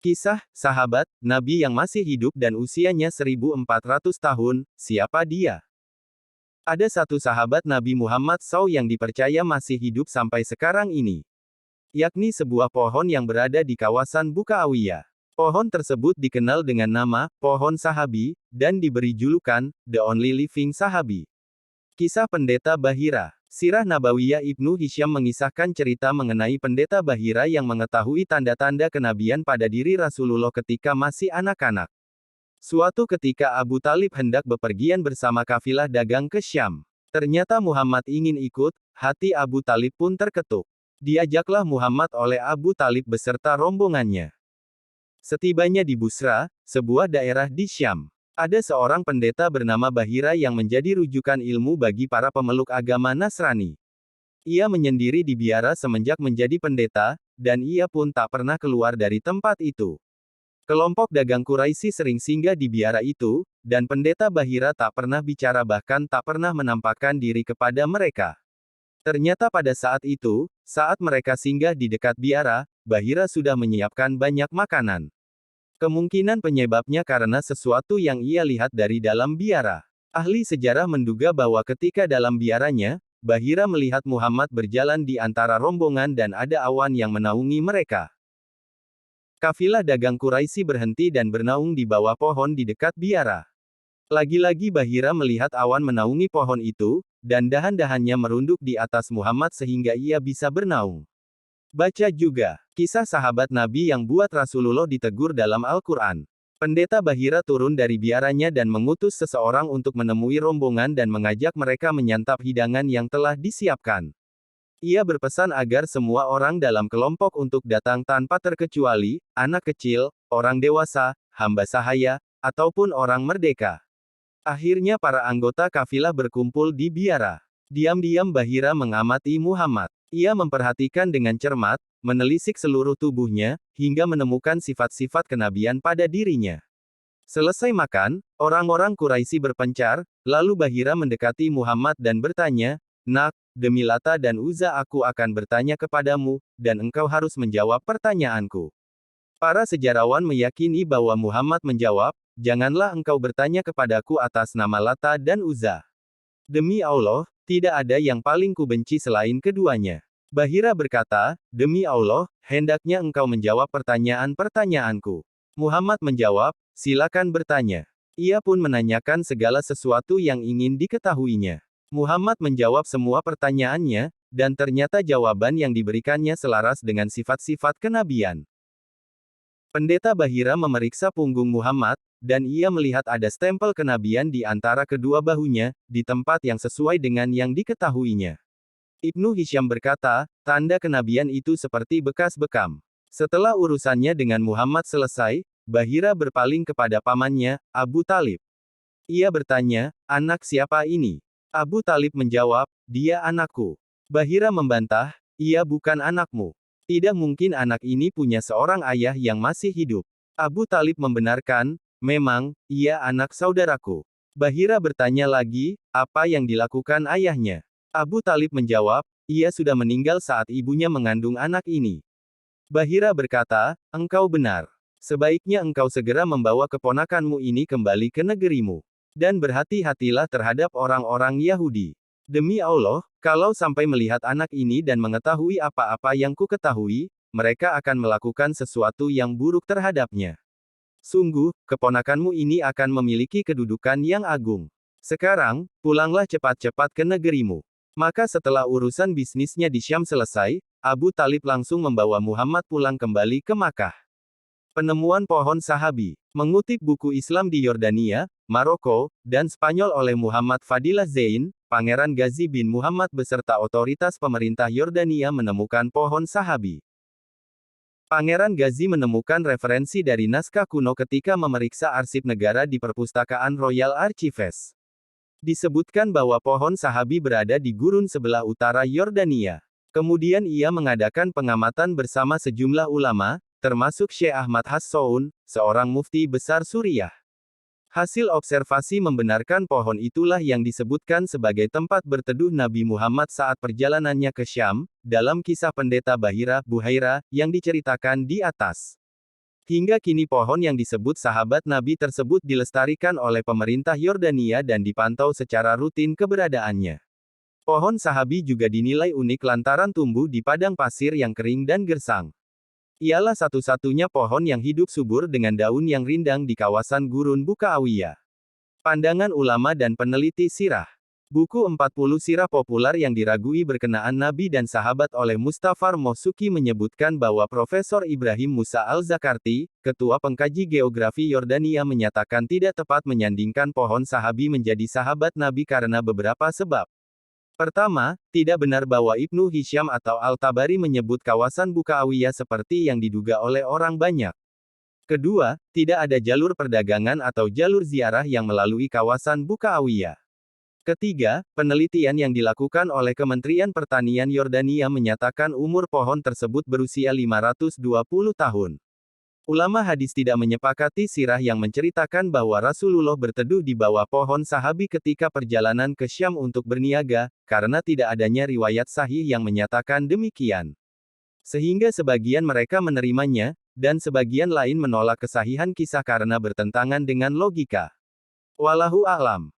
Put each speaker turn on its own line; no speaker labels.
Kisah, sahabat, Nabi yang masih hidup dan usianya 1400 tahun, siapa dia? Ada satu sahabat Nabi Muhammad SAW yang dipercaya masih hidup sampai sekarang ini. Yakni sebuah pohon yang berada di kawasan Bukaawiyah. Pohon tersebut dikenal dengan nama, pohon sahabi, dan diberi julukan, The Only Living Sahabi. Kisah Pendeta Bahira. Sirah Nabawiyah Ibnu Hisham mengisahkan cerita mengenai pendeta Bahira yang mengetahui tanda-tanda kenabian pada diri Rasulullah ketika masih anak-anak. Suatu ketika Abu Talib hendak bepergian bersama kafilah dagang ke Syam. Ternyata Muhammad ingin ikut, hati Abu Talib pun terketuk. Diajaklah Muhammad oleh Abu Talib beserta rombongannya. Setibanya di Busra, sebuah daerah di Syam, ada seorang pendeta bernama Bahira yang menjadi rujukan ilmu bagi para pemeluk agama Nasrani. Ia menyendiri di biara semenjak menjadi pendeta, dan ia pun tak pernah keluar dari tempat itu. Kelompok dagang Quraisy sering singgah di biara itu, dan pendeta Bahira tak pernah bicara bahkan tak pernah menampakkan diri kepada mereka. Ternyata pada saat itu, saat mereka singgah di dekat biara, Bahira sudah menyiapkan banyak makanan. Kemungkinan penyebabnya karena sesuatu yang ia lihat dari dalam biara. Ahli sejarah menduga bahwa ketika dalam biaranya, Bahira melihat Muhammad berjalan di antara rombongan dan ada awan yang menaungi mereka. Kafilah dagang Quraisy berhenti dan bernaung di bawah pohon di dekat biara. Lagi-lagi Bahira melihat awan menaungi pohon itu, dan dahan-dahannya merunduk di atas Muhammad sehingga ia bisa bernaung. Baca juga, kisah sahabat Nabi yang buat Rasulullah ditegur dalam Al-Quran. Pendeta Bahira turun dari biaranya dan mengutus seseorang untuk menemui rombongan dan mengajak mereka menyantap hidangan yang telah disiapkan. Ia berpesan agar semua orang dalam kelompok untuk datang tanpa terkecuali, anak kecil, orang dewasa, hamba sahaya, ataupun orang merdeka. Akhirnya para anggota kafilah berkumpul di biara. Diam-diam Bahira mengamati Muhammad. Ia memperhatikan dengan cermat, menelisik seluruh tubuhnya, hingga menemukan sifat-sifat kenabian pada dirinya. Selesai makan, orang-orang Quraisy berpencar, lalu Bahira mendekati Muhammad dan bertanya, "Nak, demi Lata dan Uzza aku akan bertanya kepadamu, dan engkau harus menjawab pertanyaanku." Para sejarawan meyakini bahwa Muhammad menjawab, "Janganlah engkau bertanya kepadaku atas nama Lata dan Uzza. Demi Allah, tidak ada yang paling kubenci selain keduanya." Bahira berkata, "Demi Allah, hendaknya engkau menjawab pertanyaan-pertanyaanku." Muhammad menjawab, "Silakan bertanya." Ia pun menanyakan segala sesuatu yang ingin diketahuinya. Muhammad menjawab semua pertanyaannya, dan ternyata jawaban yang diberikannya selaras dengan sifat-sifat kenabian. Pendeta Bahira memeriksa punggung Muhammad, dan ia melihat ada stempel kenabian di antara kedua bahunya, di tempat yang sesuai dengan yang diketahuinya. Ibnu Hisham berkata, tanda kenabian itu seperti bekas bekam. Setelah urusannya dengan Muhammad selesai, Bahira berpaling kepada pamannya, Abu Talib. Ia bertanya, "Anak siapa ini?" Abu Talib menjawab, "Dia anakku." Bahira membantah, "Ia bukan anakmu. Tidak mungkin anak ini punya seorang ayah yang masih hidup." Abu Talib membenarkan, "Memang, ia anak saudaraku." Bahira bertanya lagi, "Apa yang dilakukan ayahnya?" Abu Talib menjawab, "Ia sudah meninggal saat ibunya mengandung anak ini." Bahira berkata, "Engkau benar. Sebaiknya engkau segera membawa keponakanmu ini kembali ke negerimu. Dan berhati-hatilah terhadap orang-orang Yahudi. Demi Allah, kalau sampai melihat anak ini dan mengetahui apa-apa yang ku ketahui, mereka akan melakukan sesuatu yang buruk terhadapnya. Sungguh, keponakanmu ini akan memiliki kedudukan yang agung. Sekarang, pulanglah cepat-cepat ke negerimu." Maka setelah urusan bisnisnya di Syam selesai, Abu Talib langsung membawa Muhammad pulang kembali ke Makkah. Penemuan pohon sahabi. Mengutip buku Islam di Yordania, Maroko, dan Spanyol oleh Muhammad Fadilah Zain, Pangeran Ghazi bin Muhammad beserta otoritas pemerintah Yordania menemukan pohon sahabi. Pangeran Ghazi menemukan referensi dari naskah kuno ketika memeriksa arsip negara di Perpustakaan Royal Archives. Disebutkan bahwa pohon sahabi berada di gurun sebelah utara Yordania. Kemudian ia mengadakan pengamatan bersama sejumlah ulama, termasuk Syekh Ahmad Hassoun, seorang mufti besar Suriah. Hasil observasi membenarkan pohon itulah yang disebutkan sebagai tempat berteduh Nabi Muhammad saat perjalanannya ke Syam, dalam kisah pendeta Bahira, Buhaira, yang diceritakan di atas. Hingga kini pohon yang disebut sahabat Nabi tersebut dilestarikan oleh pemerintah Yordania dan dipantau secara rutin keberadaannya. Pohon sahabi juga dinilai unik lantaran tumbuh di padang pasir yang kering dan gersang. Ialah satu-satunya pohon yang hidup subur dengan daun yang rindang di kawasan Gurun Buka Awiyah. Pandangan ulama dan peneliti sirah. Buku 40 sirah populer yang diragui berkenaan Nabi dan sahabat oleh Mustafar Mohsuki menyebutkan bahwa Profesor Ibrahim Musa Al-Zakarti, ketua pengkaji geografi Yordania menyatakan tidak tepat menyandingkan pohon sahabi menjadi sahabat Nabi karena beberapa sebab. Pertama, tidak benar bahwa Ibnu Hisham atau Al-Tabari menyebut kawasan Buka Awiyah seperti yang diduga oleh orang banyak. Kedua, tidak ada jalur perdagangan atau jalur ziarah yang melalui kawasan Buka Awiyah. Ketiga, penelitian yang dilakukan oleh Kementerian Pertanian Yordania menyatakan umur pohon tersebut berusia 520 tahun. Ulama hadis tidak menyepakati sirah yang menceritakan bahwa Rasulullah berteduh di bawah pohon sahabi ketika perjalanan ke Syam untuk berniaga, karena tidak adanya riwayat sahih yang menyatakan demikian. Sehingga sebagian mereka menerimanya, dan sebagian lain menolak kesahihan kisah karena bertentangan dengan logika. Wallahu a'lam.